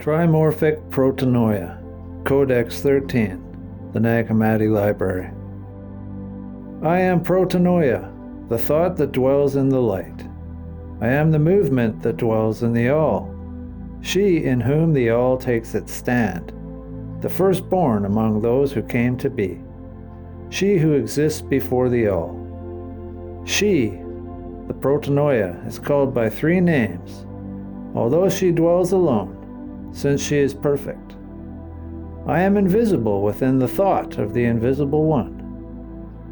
Trimorphic Protennoia, Codex 13, the Nag Hammadi Library. I am Protennoia, the thought that dwells in the light. I am the movement that dwells in the all, she in whom the all takes its stand, the firstborn among those who came to be, she who exists before the all. She, the Protennoia, is called by three names, although she dwells alone, since she is perfect. I am invisible within the thought of the invisible one.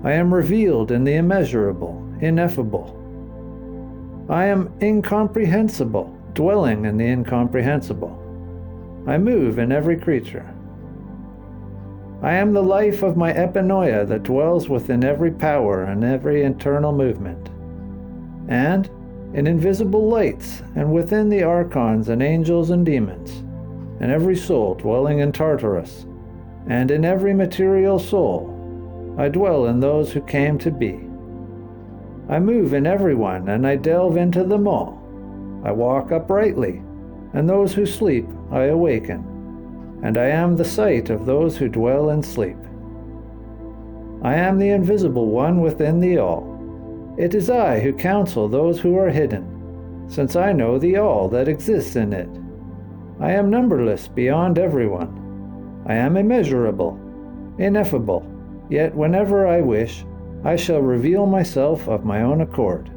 I am revealed in the immeasurable, ineffable. I am incomprehensible, dwelling in the incomprehensible. I move in every creature. I am the life of my epinoia that dwells within every power and every internal movement. And in invisible lights, and within the archons and angels and demons, and every soul dwelling in Tartarus, and in every material soul, I dwell in those who came to be. I move in everyone, and I delve into them all. I walk uprightly, and those who sleep I awaken, and I am the sight of those who dwell in sleep. I am the invisible one within the all. It is I who counsel those who are hidden, since I know the all that exists in it. I am numberless beyond everyone. I am immeasurable, ineffable, yet whenever I wish, I shall reveal myself of my own accord.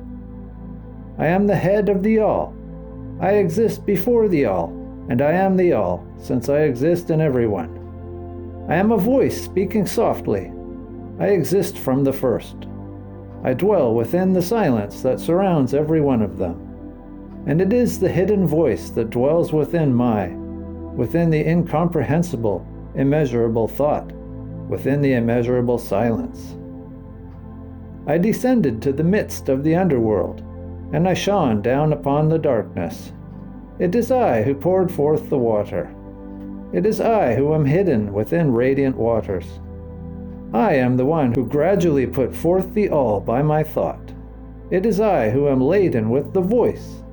I am the head of the all. I exist before the all, and I am the all, since I exist in everyone. I am a voice speaking softly. I exist from the first. I dwell within the silence that surrounds every one of them. And it is the hidden voice that dwells within the incomprehensible, immeasurable thought, within the immeasurable silence. I descended to the midst of the underworld, and I shone down upon the darkness. It is I who poured forth the water. It is I who am hidden within radiant waters. I am the one who gradually put forth the all by my thought. It is I who am laden with the voice.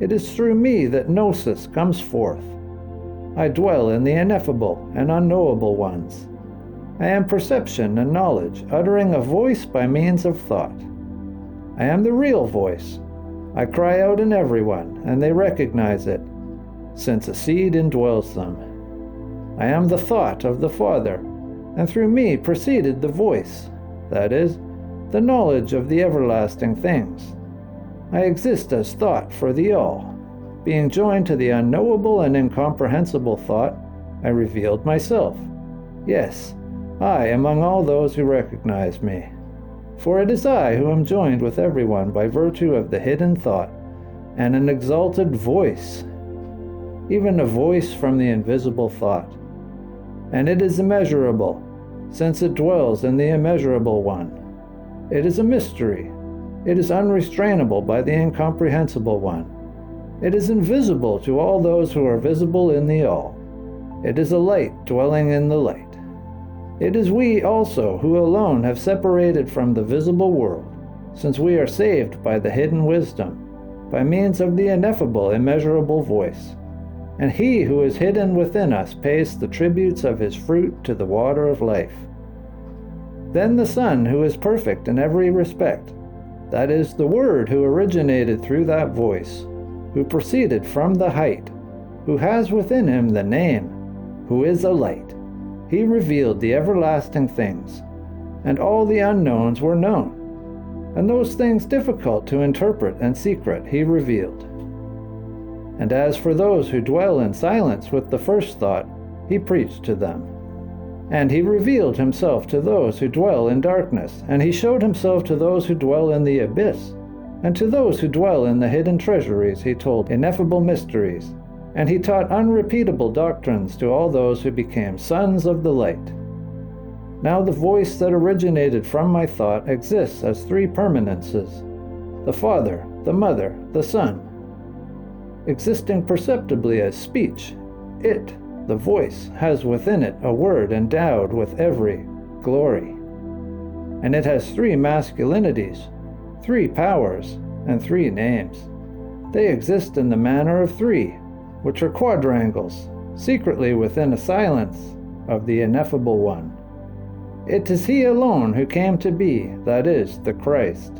It is through me that gnosis comes forth. I dwell in the ineffable and unknowable ones. I am perception and knowledge, uttering a voice by means of thought. I am the real voice. I cry out in everyone, and they recognize it, since a seed indwells them. I am the thought of the Father, and through me proceeded the voice, that is, the knowledge of the everlasting things. I exist as thought for the all. Being joined to the unknowable and incomprehensible thought, I revealed myself. Yes, I among all those who recognize me. For it is I who am joined with everyone by virtue of the hidden thought, and an exalted voice, even a voice from the invisible thought. And it is immeasurable, since it dwells in the immeasurable one. It is a mystery. It is unrestrainable by the incomprehensible one. It is invisible to all those who are visible in the all. It is a light dwelling in the light. It is we also who alone have separated from the visible world, since we are saved by the hidden wisdom, by means of the ineffable, immeasurable voice. And he who is hidden within us pays the tributes of his fruit to the water of life. Then the Son, who is perfect in every respect, that is, the Word who originated through that voice, who proceeded from the height, who has within him the name, who is a light. He revealed the everlasting things, and all the unknowns were known, and those things difficult to interpret and secret he revealed. And as for those who dwell in silence with the first thought, he preached to them. And he revealed himself to those who dwell in darkness, and he showed himself to those who dwell in the abyss, and to those who dwell in the hidden treasuries he told ineffable mysteries, and he taught unrepeatable doctrines to all those who became sons of the light. Now the voice that originated from my thought exists as three permanences: the Father, the Mother, the Son. Existing perceptibly as speech, it, the voice, has within it a word endowed with every glory. And it has three masculinities, 3 powers, and 3 names. They exist in the manner of 3, which are quadrangles, secretly within a silence of the ineffable one. It is he alone who came to be, that is, the Christ.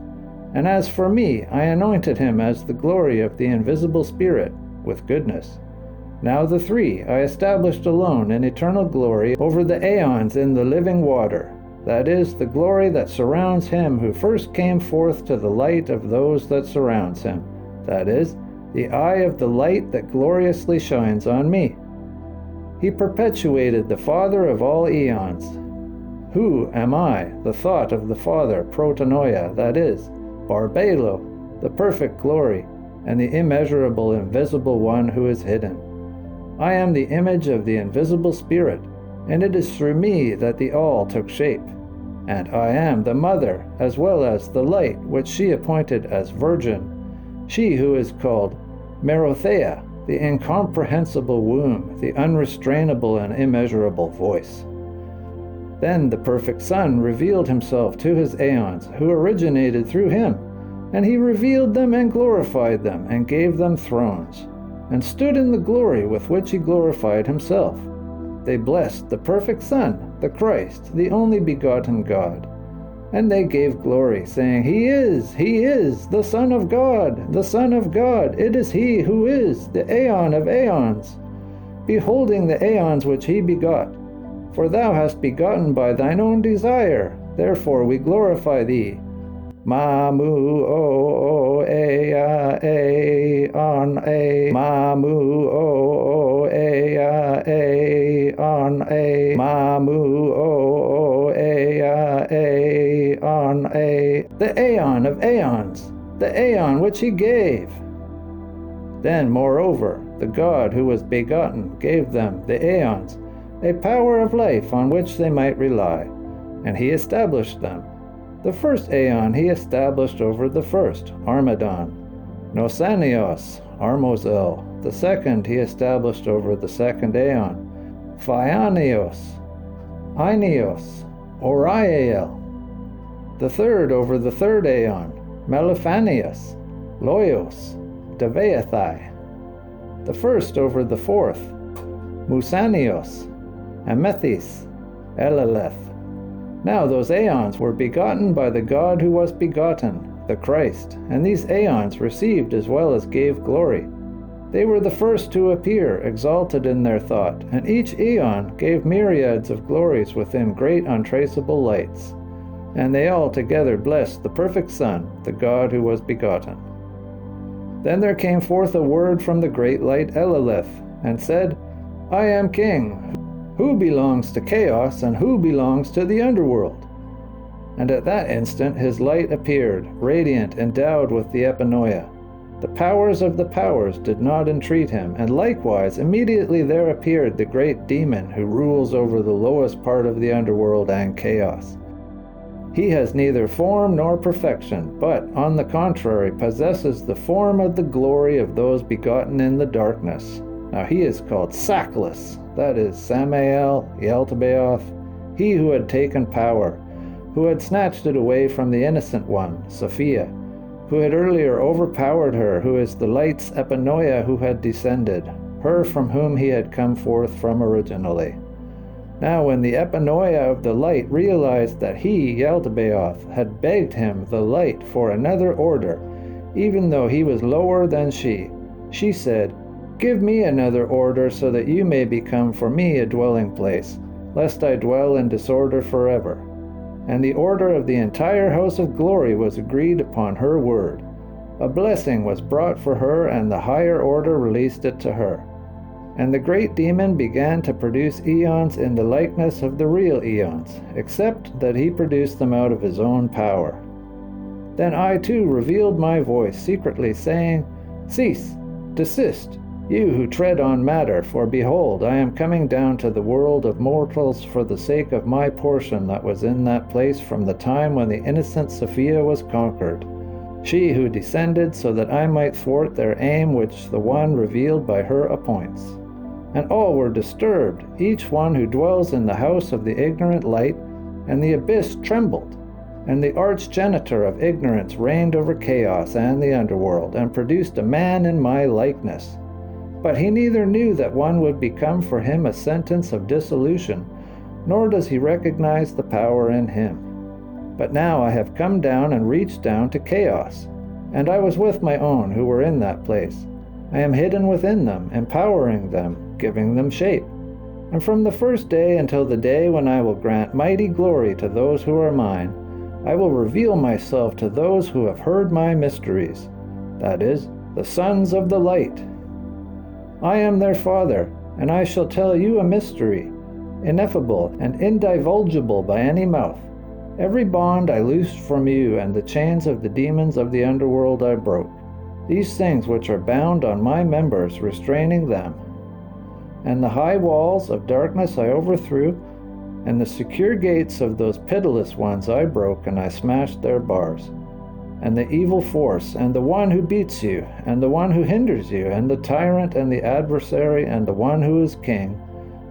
And as for me, I anointed him as the glory of the invisible Spirit, with goodness. Now the three I established alone in eternal glory over the aeons in the living water, that is, the glory that surrounds him who first came forth to the light of those that surrounds him, that is, the eye of the light that gloriously shines on me. He perpetuated the Father of all eons. Who am I, the thought of the Father, Protennoia, that is, Barbelo, the perfect glory, and the immeasurable invisible one who is hidden. I am the image of the invisible Spirit, and it is through me that the all took shape. And I am the mother, as well as the light which she appointed as virgin, she who is called Merothea, the incomprehensible womb, the unrestrainable and immeasurable voice. Then the perfect Son revealed himself to his aeons, who originated through him, and he revealed them and glorified them, and gave them thrones, and stood in the glory with which he glorified himself. They blessed the perfect Son, the Christ, the only begotten God. And they gave glory, saying, He is, the Son of God, the Son of God. It is He who is, the Aeon of aeons, beholding the aeons which He begot. For Thou hast begotten by Thine own desire, therefore we glorify Thee. Mamu o e a e on a mamu o e a on a mamu o e a on a, the aeon of aeons, the aeon which he gave. Then moreover the God who was begotten gave them, the aeons, a power of life on which they might rely, and he established them. The first aeon he established over the first, Armadon. Nosanios, Armozel. The second he established over the second aeon, Phaianios, Ainios, Oriael. The third over the third aeon, Meliphanius, Loios, Devaethai. The first over the fourth, Musanios, Amethis, Eleleth. Now those aeons were begotten by the God who was begotten, the Christ, and these aeons received as well as gave glory. They were the first to appear, exalted in their thought, and each aeon gave myriads of glories within great untraceable lights. And they all together blessed the perfect Son, the God who was begotten. Then there came forth a word from the great light Eleleth, and said, I am king. Who belongs to chaos, and who belongs to the underworld? And at that instant his light appeared, radiant, endowed with the epinoia. The powers of the powers did not entreat him, and likewise immediately there appeared the great demon who rules over the lowest part of the underworld and chaos. He has neither form nor perfection, but, on the contrary, possesses the form of the glory of those begotten in the darkness. Now he is called Sackless, that is, Samael, Yaldabaoth, he who had taken power, who had snatched it away from the innocent one, Sophia, who had earlier overpowered her, who is the light's epinoia who had descended, her from whom he had come forth from originally. Now when the epinoia of the light realized that he, Yaldabaoth, had begged him, the light, for another order, even though he was lower than she said, Give me another order so that you may become for me a dwelling place, lest I dwell in disorder forever. And the order of the entire house of glory was agreed upon her word. A blessing was brought for her, and the higher order released it to her. And the great demon began to produce eons in the likeness of the real eons, except that he produced them out of his own power. Then I too revealed my voice secretly, saying, Cease, desist, you who tread on matter, for behold, I am coming down to the world of mortals for the sake of my portion that was in that place from the time when the innocent Sophia was conquered, she who descended so that I might thwart their aim which the one revealed by her appoints. And all were disturbed, each one who dwells in the house of the ignorant light, and the abyss trembled. And the archgenitor of ignorance reigned over chaos and the underworld, and produced a man in my likeness. But he neither knew that one would become for him a sentence of dissolution, nor does he recognize the power in him. But now I have come down and reached down to chaos, and I was with my own who were in that place. I am hidden within them, empowering them, giving them shape. And from the first day until the day when I will grant mighty glory to those who are mine, I will reveal myself to those who have heard my mysteries, that is, the sons of the light. I am their Father, and I shall tell you a mystery, ineffable and indivulgible by any mouth. Every bond I loosed from you, and the chains of the demons of the underworld I broke. These things which are bound on my members, restraining them. And the high walls of darkness I overthrew, and the secure gates of those pitiless ones I broke, and I smashed their bars. And the evil force, and the one who beats you, and the one who hinders you, and the tyrant and the adversary, and the one who is king,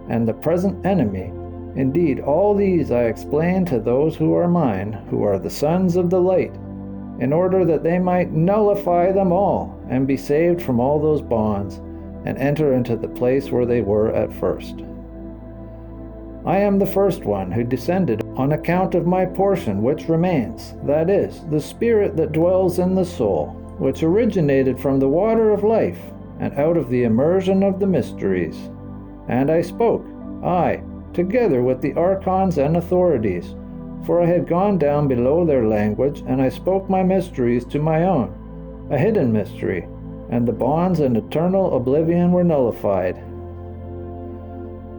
and the present enemy, indeed all these I explain to those who are mine, who are the sons of the light, in order that they might nullify them all, and be saved from all those bonds, and enter into the place where they were at first. I am the first one who descended on account of my portion which remains, that is, the spirit that dwells in the soul, which originated from the water of life, and out of the immersion of the mysteries. And I spoke, I, together with the archons and authorities, for I had gone down below their language, and I spoke my mysteries to my own, a hidden mystery, and the bonds and eternal oblivion were nullified.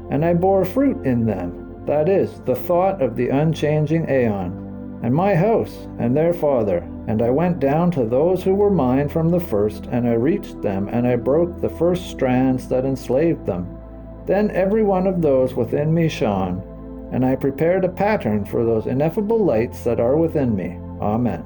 And I bore fruit in them, that is, the thought of the unchanging Aeon, and my house, and their Father. And I went down to those who were mine from the first, and I reached them, and I broke the first strands that enslaved them. Then every one of those within me shone, and I prepared a pattern for those ineffable lights that are within me. Amen.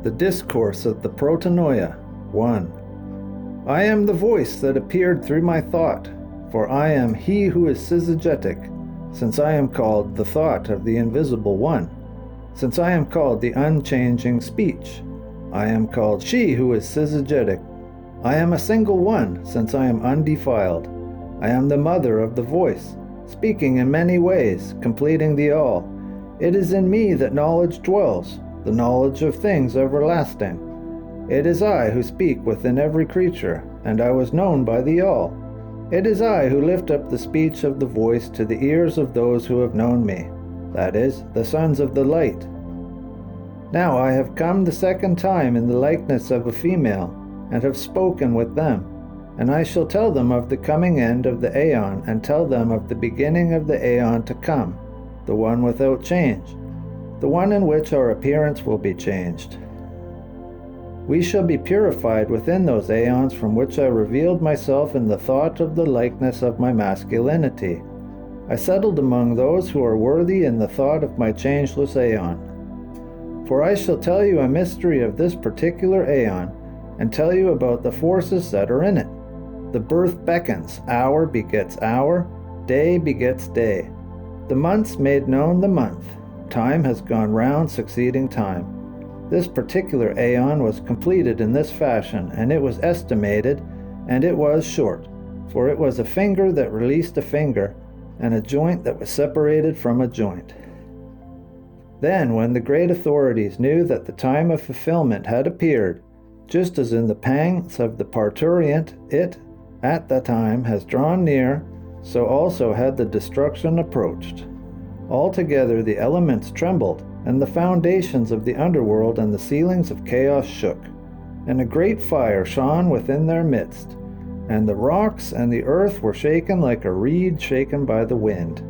The Discourse of the Protennoia. 1. I am the voice that appeared through my thought, for I am he who is syzygetic, since I am called the thought of the invisible one, since I am called the unchanging speech. I am called she who is syzygetic. I am a single one, since I am undefiled. I am the mother of the voice, speaking in many ways, completing the all. It is in me that knowledge dwells, the knowledge of things everlasting. It is I who speak within every creature, and I was known by the all. It is I who lift up the speech of the voice to the ears of those who have known me, that is, the sons of the light. Now I have come the second time in the likeness of a female, and have spoken with them, and I shall tell them of the coming end of the Aeon, and tell them of the beginning of the Aeon to come, the one without change, the one in which our appearance will be changed. We shall be purified within those aeons from which I revealed myself in the thought of the likeness of my masculinity. I settled among those who are worthy in the thought of my changeless aeon. For I shall tell you a mystery of this particular aeon, and tell you about the forces that are in it. The birth beckons, hour begets hour, day begets day. The months made known the month, time has gone round succeeding time. This particular aeon was completed in this fashion, and it was estimated, and it was short, for it was a finger that released a finger, and a joint that was separated from a joint. Then, when the great authorities knew that the time of fulfillment had appeared, just as in the pangs of the parturient it, at that time, has drawn near, so also had the destruction approached. Altogether the elements trembled, and the foundations of the underworld and the ceilings of chaos shook, and a great fire shone within their midst, and the rocks and the earth were shaken like a reed shaken by the wind.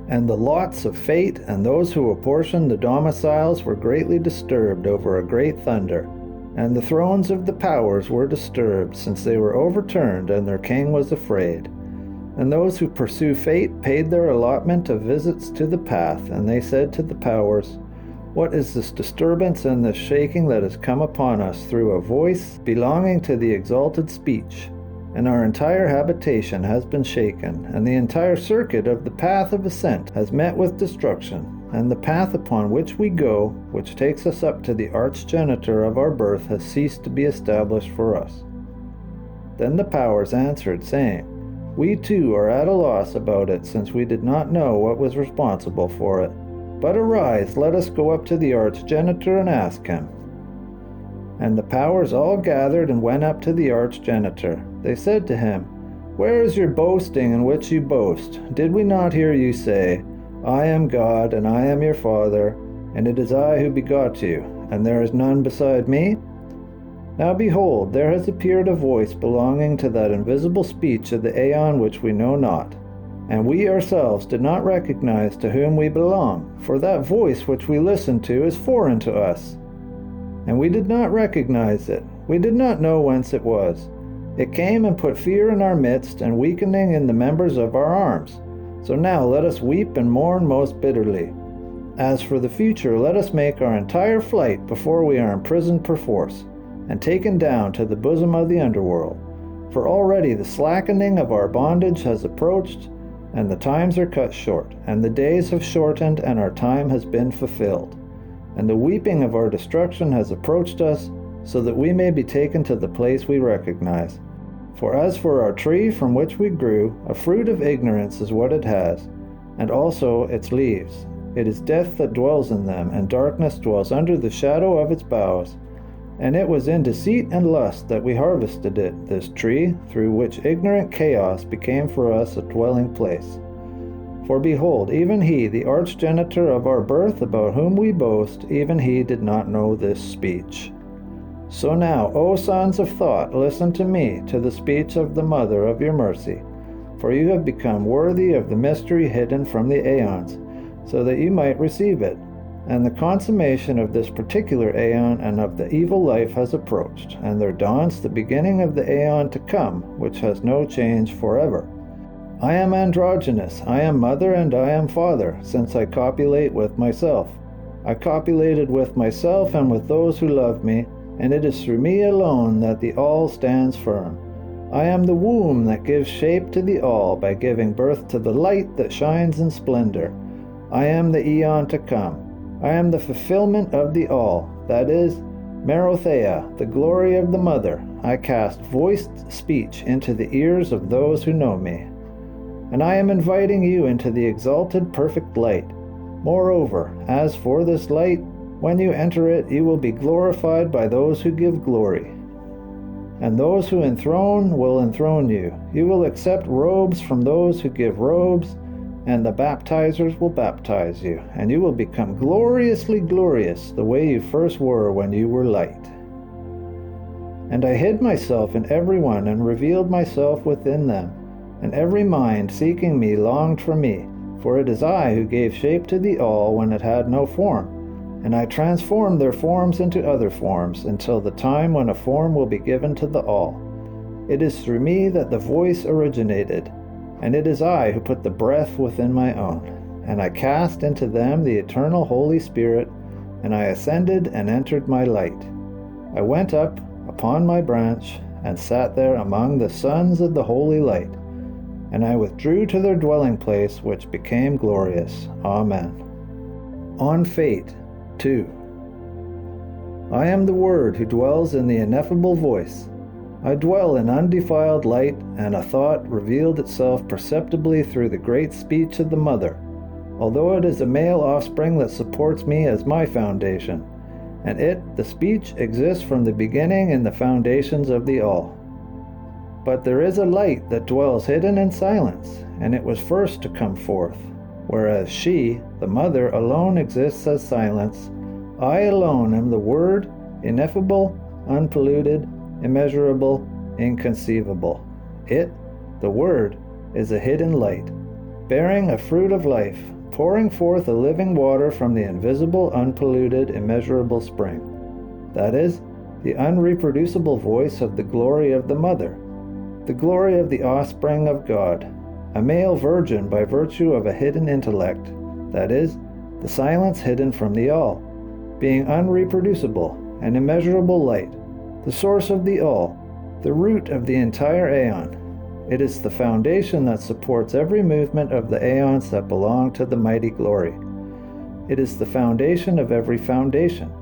And the lots of fate and those who apportioned the domiciles were greatly disturbed over a great thunder, and the thrones of the powers were disturbed, since they were overturned, and their king was afraid. And those who pursue fate paid their allotment of visits to the path, and they said to the powers, "What is this disturbance and this shaking that has come upon us through a voice belonging to the exalted speech? And our entire habitation has been shaken, and the entire circuit of the path of ascent has met with destruction, and the path upon which we go, which takes us up to the archgenitor of our birth, has ceased to be established for us." Then the powers answered, saying, We too are at a loss about it, since we did not know what was responsible for it. But arise, let us go up to the archgenitor and ask him. And the powers all gathered and went up to the archgenitor. They said to him, Where is your boasting in which you boast? Did we not hear you say, I am God, and I am your Father, and it is I who begot you, and there is none beside me? Now behold, there has appeared a voice belonging to that invisible speech of the aeon which we know not, and we ourselves did not recognize to whom we belong, for that voice which we listened to is foreign to us. And we did not recognize it. We did not know whence it was. It came and put fear in our midst, and weakening in the members of our arms. So now let us weep and mourn most bitterly. As for the future, let us make our entire flight before we are imprisoned perforce, and taken down to the bosom of the underworld. For already the slackening of our bondage has approached, and the times are cut short, and the days have shortened, and our time has been fulfilled. And the weeping of our destruction has approached us, so that we may be taken to the place we recognize. For as for our tree from which we grew, a fruit of ignorance is what it has, and also its leaves. It is death that dwells in them, and darkness dwells under the shadow of its boughs. And it was in deceit and lust that we harvested it, this tree, through which ignorant chaos became for us a dwelling place. For behold, even he, the archgenitor of our birth, about whom we boast, even he did not know this speech. So now, O sons of thought, listen to me, to the speech of the mother of your mercy, for you have become worthy of the mystery hidden from the aeons, so that you might receive it. And the consummation of this particular aeon and of the evil life has approached, and there dawns the beginning of the aeon to come, which has no change forever. I am androgynous, I am mother and I am father, since I copulate with myself. I copulated with myself and with those who love me, and it is through me alone that the all stands firm. I am the womb that gives shape to the all by giving birth to the light that shines in splendor. I am the eon to come. I am the fulfillment of the all, that is, Merotheia, the glory of the mother. I cast voiced speech into the ears of those who know me. And I am inviting you into the exalted perfect light. Moreover, as for this light, when you enter it, you will be glorified by those who give glory. And those who enthrone will enthrone you. You will accept robes from those who give robes, and the baptizers will baptize you, and you will become gloriously glorious, the way you first were when you were light. And I hid myself in every one, and revealed myself within them, and every mind seeking me longed for me, for it is I who gave shape to the all when it had no form. And I transformed their forms into other forms, until the time when a form will be given to the all. It is through me that the voice originated, and it is I who put the breath within my own. And I cast into them the eternal Holy Spirit, and I ascended and entered my light. I went up upon my branch, and sat there among the sons of the holy light. And I withdrew to their dwelling place, which became glorious. Amen. On Fate 2. I am the Word who dwells in the ineffable voice. I dwell in undefiled light, and a thought revealed itself perceptibly through the great speech of the mother, although it is a male offspring that supports me as my foundation, and it, the speech, exists from the beginning in the foundations of the all. But there is a light that dwells hidden in silence, and it was first to come forth. Whereas she, the mother, alone exists as silence, I alone am the Word, ineffable, unpolluted, immeasurable, inconceivable. It, the Word, is a hidden light, bearing a fruit of life, pouring forth a living water from the invisible, unpolluted, immeasurable spring. That is, the unreproducible voice of the glory of the mother, the glory of the offspring of God, a male virgin by virtue of a hidden intellect, that is, the silence hidden from the all, being unreproducible, an immeasurable light, the source of the all, the root of the entire aeon. It is the foundation that supports every movement of the aeons that belong to the mighty glory. It is the foundation of every foundation.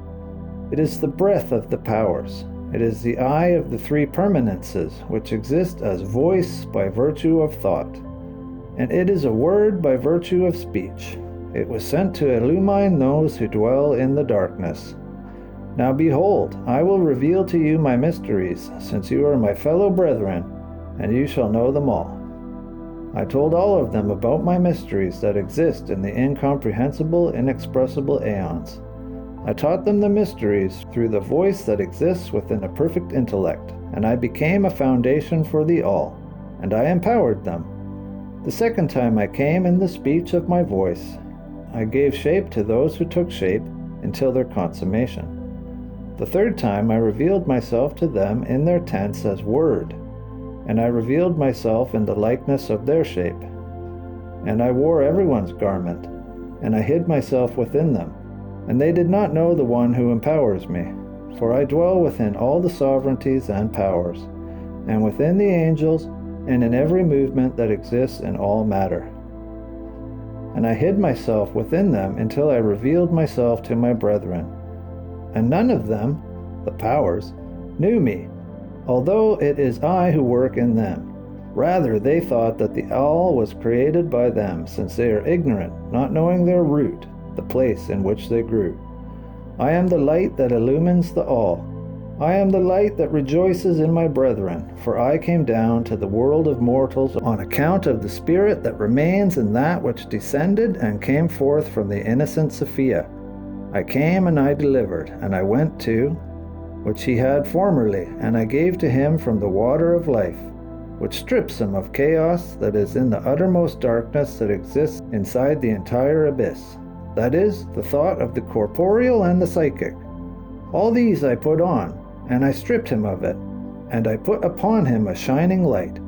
It is the breath of the powers, It is the I of the three permanences, which exist as voice by virtue of thought, and it is a word by virtue of speech. It was sent to illumine those who dwell in the darkness. Now behold, I will reveal to you my mysteries, since you are my fellow brethren, and you shall know them all. I told all of them about my mysteries that exist in the incomprehensible, inexpressible aeons. I taught them the mysteries through the voice that exists within a perfect intellect, and I became a foundation for the all, and I empowered them. The second time I came in the speech of my voice. I gave shape to those who took shape until their consummation. The third time I revealed myself to them in their tents as Word, and I revealed myself in the likeness of their shape. And I wore everyone's garment, and I hid myself within them, and they did not know the one who empowers me, for I dwell within all the sovereignties and powers, and within the angels, and in every movement that exists in all matter. And I hid myself within them until I revealed myself to my brethren. And none of them, the powers, knew me, although it is I who work in them. Rather, they thought that the all was created by them, since they are ignorant, not knowing their root, the place in which they grew. I am the light that illumines the all. I am the light that rejoices in my brethren, for I came down to the world of mortals on account of the spirit that remains in that which descended and came forth from the innocent Sophia. I came and I delivered, and I went to which he had formerly, and I gave to him from the water of life, which strips him of chaos that is in the uttermost darkness that exists inside the entire abyss. That is, the thought of the corporeal and the psychic. All these I put on, and I stripped him of it, and I put upon him a shining light,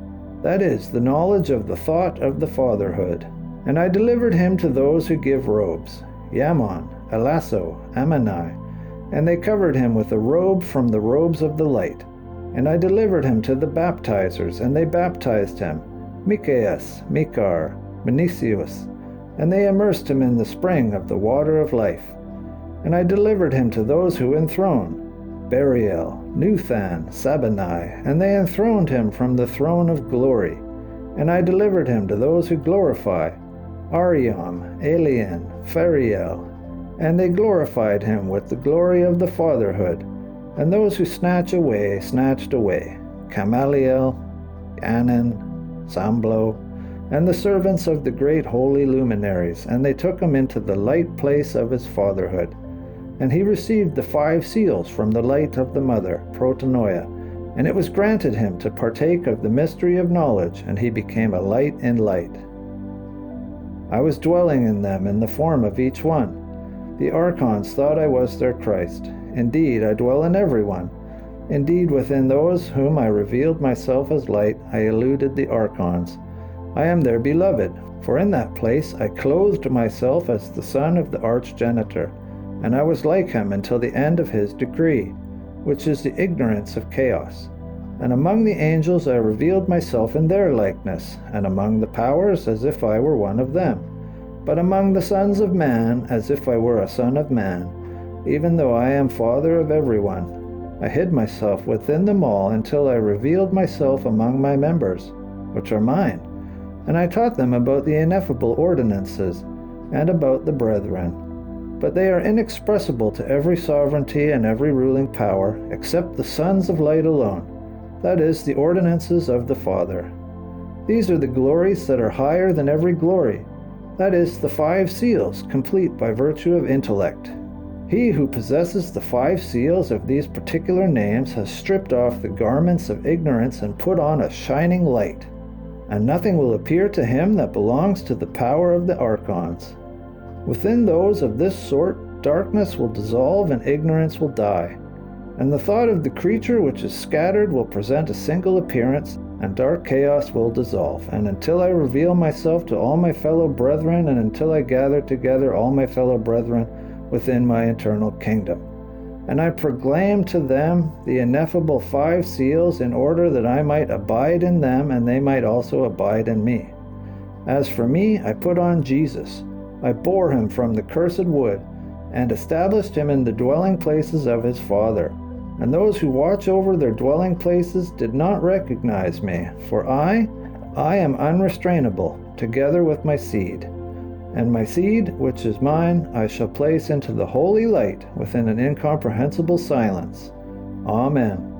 that is, the knowledge of the thought of the fatherhood. And I delivered him to those who give robes, Yammon, Elasso, Ammani, and they covered him with a robe from the robes of the light. And I delivered him to the baptizers, and they baptized him, Micaeus, Mikar, Menicius, and they immersed him in the spring of the water of life. And I delivered him to those who enthrone, Bariel, Nuthan, Sabanai, and they enthroned him from the throne of glory. And I delivered him to those who glorify, Ariam, Elian, Phariel, and they glorified him with the glory of the fatherhood. And those who snatched away, Gamaliel, Anan, Samblo, and the servants of the great holy luminaries, and they took him into the light place of his fatherhood. And he received the 5 seals from the light of the mother, Protennoia, and it was granted him to partake of the mystery of knowledge, and he became a light in light. I was dwelling in them in the form of each one. The archons thought I was their Christ. Indeed, I dwell in everyone. Indeed, within those whom I revealed myself as light, I eluded the archons. I am their beloved, for in that place I clothed myself as the son of the archgenitor, and I was like him until the end of his decree, which is the ignorance of chaos. And among the angels I revealed myself in their likeness, and among the powers as if I were one of them, but among the sons of man as if I were a son of man, even though I am father of everyone. I hid myself within them all until I revealed myself among my members, which are mine, and I taught them about the ineffable ordinances, and about the brethren. But they are inexpressible to every sovereignty and every ruling power, except the sons of light alone, that is, the ordinances of the Father. These are the glories that are higher than every glory, that is, the 5 seals, complete by virtue of intellect. He who possesses the 5 seals of these particular names has stripped off the garments of ignorance and put on a shining light, and nothing will appear to him that belongs to the power of the archons. Within those of this sort, darkness will dissolve and ignorance will die, and the thought of the creature which is scattered will present a single appearance, and dark chaos will dissolve. And until I reveal myself to all my fellow brethren, and until I gather together all my fellow brethren within my eternal kingdom. And I proclaim to them the ineffable 5 seals in order that I might abide in them, and they might also abide in me. As for me, I put on Jesus. I bore him from the cursed wood, and established him in the dwelling places of his Father. and those who watch over their dwelling places did not recognize me, for I am unrestrainable, together with my seed. And my seed, which is mine, I shall place into the holy light within an incomprehensible silence. Amen.